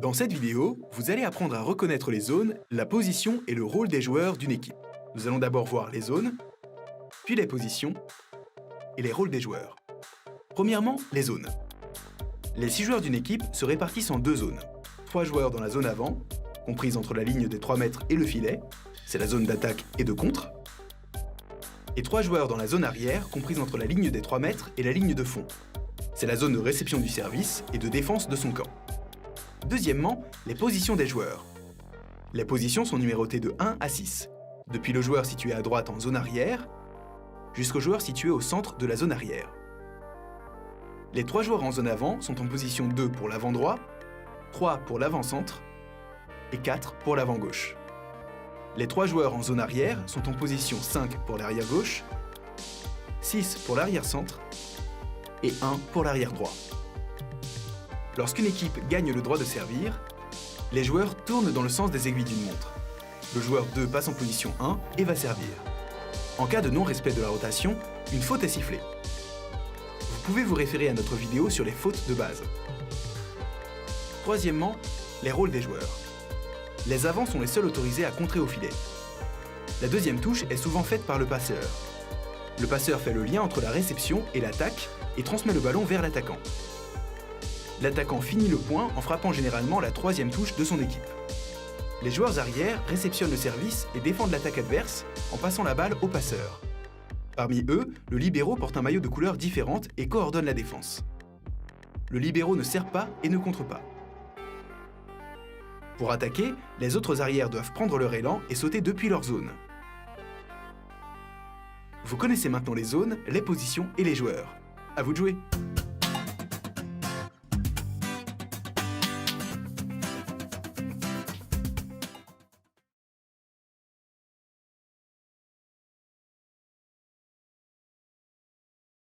Dans cette vidéo, vous allez apprendre à reconnaître les zones, la position et le rôle des joueurs d'une équipe. Nous allons d'abord voir les zones, puis les positions et les rôles des joueurs. Premièrement, les zones. Les 6 joueurs d'une équipe se répartissent en 2 zones. 3 joueurs dans la zone avant, comprise entre la ligne des 3 mètres et le filet, c'est la zone d'attaque et de contre. Et 3 joueurs dans la zone arrière, comprise entre la ligne des 3 mètres et la ligne de fond. C'est la zone de réception du service et de défense de son camp. Deuxièmement, les positions des joueurs. Les positions sont numérotées de 1 à 6, depuis le joueur situé à droite en zone arrière, jusqu'au joueur situé au centre de la zone arrière. Les 3 joueurs en zone avant sont en position 2 pour l'avant droit, 3 pour l'avant centre et 4 pour l'avant gauche. Les 3 joueurs en zone arrière sont en position 5 pour l'arrière gauche, 6 pour l'arrière centre et 1 pour l'arrière droit. Lorsqu'une équipe gagne le droit de servir, les joueurs tournent dans le sens des aiguilles d'une montre. Le joueur 2 passe en position 1 et va servir. En cas de non-respect de la rotation, une faute est sifflée. Vous pouvez vous référer à notre vidéo sur les fautes de base. Troisièmement, les rôles des joueurs. Les avants sont les seuls autorisés à contrer au filet. La deuxième touche est souvent faite par le passeur. Le passeur fait le lien entre la réception et l'attaque et transmet le ballon vers l'attaquant. L'attaquant finit le point en frappant généralement la 3e touche de son équipe. Les joueurs arrière réceptionnent le service et défendent l'attaque adverse en passant la balle au passeur. Parmi eux, le libéro porte un maillot de couleurs différentes et coordonne la défense. Le libéro ne sert pas et ne contre pas. Pour attaquer, les autres arrières doivent prendre leur élan et sauter depuis leur zone. Vous connaissez maintenant les zones, les positions et les joueurs. À vous de jouer!